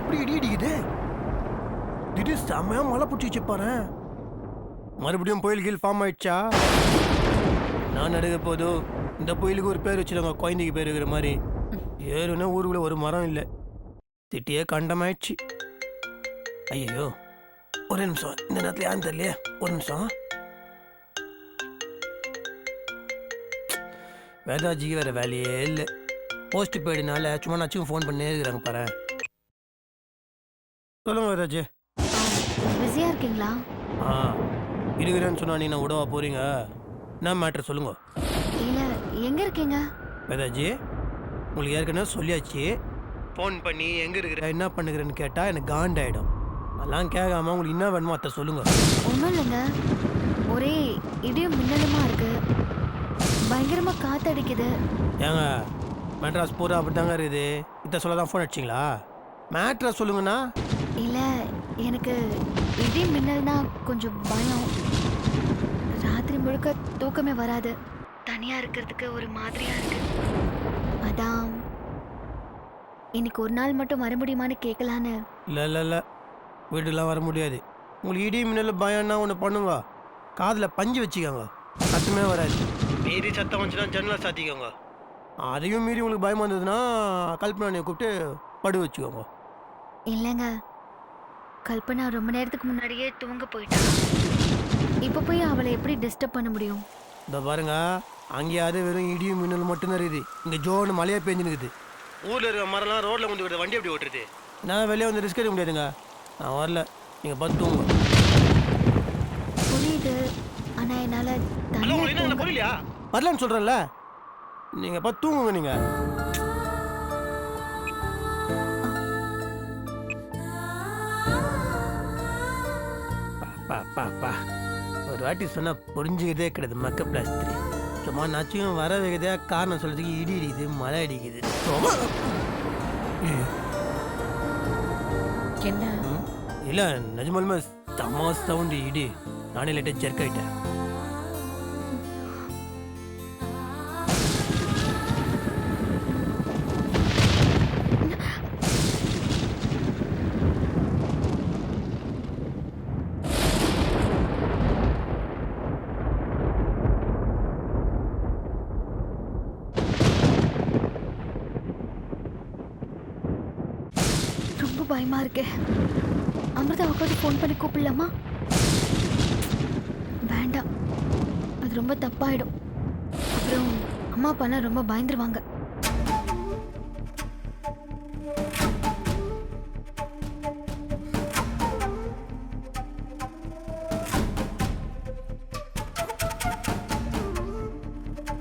எப்படி இடி இடிக்குது? திடீர் செம்மையா மழை பிடிச்சி பாரு. மறுபடியும் புயல் கீழ் ஃபார்ம் ஆயிடுச்சா? நான் நடுக போதும் இந்த புயலுக்கு ஒரு பேர் வச்சுருங்க, குழந்தைக்கு பேர் இருக்கிற மாதிரி. ஏறுனா ஊருக்குள்ள ஒரு மரம் இல்லை, திட்டியே கண்டமாயிடுச்சு. ஐயோ, ஒரு நிமிஷம், இந்த நேரத்தில் யாரும் தெரியலையே, ஒரு நிமிஷம். வேதாஜிக்கு வேற வேலையே இல்லை. போஸ்ட் பெய்டுனால சும்மா நாச்சும் ஃபோன் பண்ணே இருக்கிறாங்க பாரு. சொல்லுங்க வேதாஜி. பிஸியா இருக்கீங்களா? இருக்கிறேன்னு சொன்னா நீ நான் விடவா போறீங்க? என்ன மேட்ரு சொல்லுங்க. இல்ல, எங்க இருக்கீங்க? வேதாஜி, உங்களுக்கு ஏற்கனவே சொல்லியாச்சு. ஃபோன் பண்ணி எங்கே இருக்கிற என்ன பண்ணுகிறேன்னு கேட்டால் எனக்கு காண்டாயிடும். அதெல்லாம் கேட்காம உங்களுக்கு என்ன வேணுமோ அத்தை சொல்லுங்க. ஒன்றும் இல்லைங்க, ஒரே இடியும் மின்னலுமா இருக்கு, பயங்கரமா காத்தடிக்குது. ஏங்க, மெட்ராஸ் பூரா அப்படி தாங்க இருக்குது. இதை சொல்ல தான் ஃபோன் அடிச்சிங்களா? மேட்ரை சொல்லுங்கண்ணா. இல்ல, எனக்கு இடி மின்னல்னா கொஞ்சம் பயம். ராத்திரி முழுக்க தூக்கமே வராது, தனியா இருக்கிறதுக்கு ஒரு மாதிரியா இருக்கு. அதான் இன்னைக்கு ஒரு நாள் மட்டும் வர முடியுமான்னு கேட்கலான்னு. இல்லை, வீட்டுக்கெலாம் வர முடியாது. உங்களுக்கு இடி மின்னல் பயம்னா ஒன்று பண்ணுங்க, காதில் பஞ்சு வச்சுக்கோங்க, சத்தமே வராது. மீறி சத்தம் வந்துச்சுன்னா ஜன்னலை சாத்திக்கோங்க. அதையும் மீறி உங்களுக்கு பயம் வந்ததுன்னா கல்பனானியை கூப்பிட்டு படு வச்சுக்கோங்க. இல்லைங்க, கல்பனா ரொம்ப நேரத்துக்கு முன்னாடியே தூங்க போயிட்டா. இப்போ போய் அவளை எப்படி டிஸ்டர்ப் பண்ண முடியும்? இந்த பாருங்க, அங்கேயாவது வெறும் இடியும் மின்னல் மட்டும்தான் இருக்குது. இங்கே ஜோன்னு மழையாக பெஞ்சுனுக்குது. ஊரில் இருக்கிற மரம்லாம் ரோட்டில் கொண்டு விடுறது, வண்டி எப்படி ஓட்டுறது? நான் வெளியே வந்து ரிஸ்க் எடுக்க முடியாதுங்க. நான் வரல, நீங்கள் பார்த்து தூங்க. புரியுது, ஆனால் என்னால் புரியலையா? வரலன்னு சொல்கிறேன்ல, நீங்கள் பார்த்து தூங்குங்க. நீங்கள் பாப்பா ஒரு வாட்டி சொன்னால் புரிஞ்சுக்கிட்டே கிடையாது. மக்க பிளாஸ்திரி சும்மா நச்சும் வர வைக்கதே காரணம் சொல்றதுக்கு இடி இடிக்குது, மழை அடிக்குது. என்ன? இல்லை, நிஜமாலுமே செம்ம சவுண்டு இடி. நானே லைட்டாக ஜெர்க் ஆகிட்டேன். பயமா இருக்கே. அமிர்தா உட்காந்து ஃபோன் பண்ணி கூப்பிடலாமா? வேண்டாம், அது ரொம்ப தப்பாயிடும். அப்புறம் அம்மா அப்பாலாம் ரொம்ப பயந்துருவாங்க.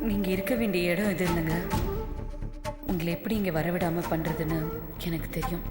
நீங்க இருக்க வேண்டிய இடம் இது இல்லைங்க. உங்களை எப்படி இங்க வரவிடாம பண்றதுன்னு எனக்கு தெரியும்.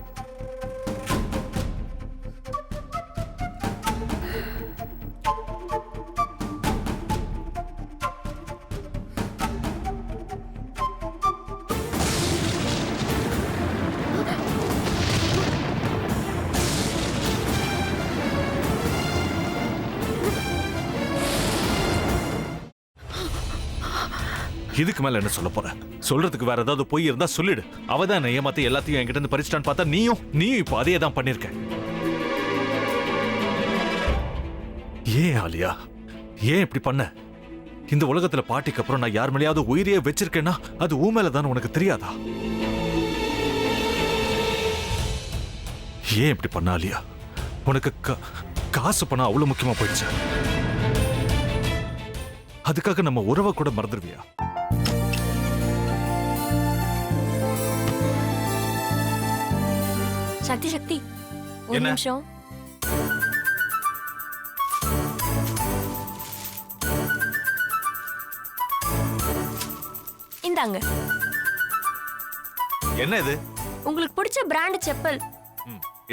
இதுக்கு மேல என்ன சொல்ல போற? சொல்றதுக்கு வேற ஏதாவது பொய் இருந்தா சொல்லிடு. அவதான் ஏமாத்தி எல்லாத்தையும் என்கிட்ட இருந்து பறிச்சிட்டான்னு பார்த்தா நீயும் இப்போ அதே தான் பண்ணிருக்க. ஏன் ஆலியா, ஏன் இப்படி பண்ண? இந்த உலகத்துல பாட்டிக்கு அப்புறம் நான் யார் மேலேயாவது உயிரியே வச்சிருக்கேன்னா அது ஊ மேலதான் உனக்கு தெரியாதா? ஏன் இப்படி பண்ண ஆலியா? உனக்கு காசு பணம் அவ்வளவு முக்கியமா போயிடுச்சு. அதுக்காக நம்ம உறவை கூட மறந்துடுவியா? சக்தி சக்தி, ஒரு நிமிஷம். இந்தாங்க. என்ன இது? உங்களுக்கு பிடிச்ச பிராண்ட் செப்பல்.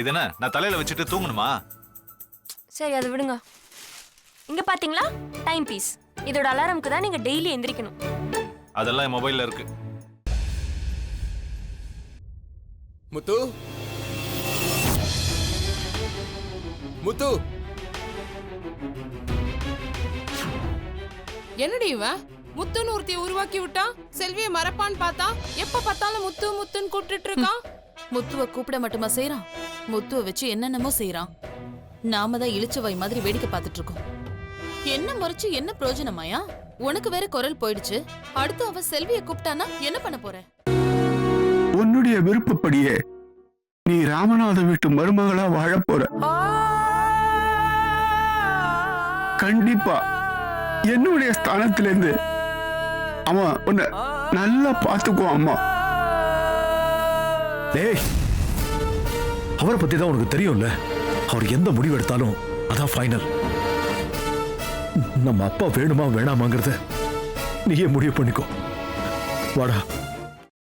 இது என்ன நான் தலையில வச்சுட்டு தூங்கணுமா? சரி, அதை விடுங்க. இங்க பாத்தீங்களா, டைம் பீஸ். இதோட அலாரம்க்கு தான் நீங்க டெய்லி எந்திரிக்கணும். அதெல்லாம் என் மொபைல்ல இருக்கு. முத்து, முத்து, என்னடி இவன் முத்துன்னு ஒருத்தைய உருவாக்கி விட்டான். செல்வியை மறப்பான்னு பார்த்தா எப்ப பார்த்தாலும் முத்து முத்துன்னு கூப்பிட்டு இருக்கான். முத்துவ கூப்பிட மட்டுமா செய்யறான், முத்துவ வச்சு என்னென்னமோ செய்யறான். நாம தான் இளிச்சவாய் மாதிரி வேடிக்கை பார்த்துட்டு இருக்கோம். என்ன முறைச்சு என்ன பிரயோஜனமாயா? உனக்கு வேற குரல் போயிடுச்சு. அடுத்து அவ செல்விய கூப்பிட்டானா என்ன பண்ண போற? உன்னுடைய விருப்பப்படியே நீ ராமநாத வீட்டு மருமகளா வாழ போற. கண்டிப்பா என்னுடைய ஸ்தானத்திலிருந்து அவன் உன்னை நல்லா பார்த்துக்குவான் அம்மா. டேய், அவரை பத்தி தான் உனக்கு தெரியும்ல. அவர் எந்த முடிவு எடுத்தாலும் அதான் ஃபைனல். நம்ம அப்பா வேணுமா வேணாமாங்கிறத நீயே முடிவு பண்ணிக்கோ. வாடா.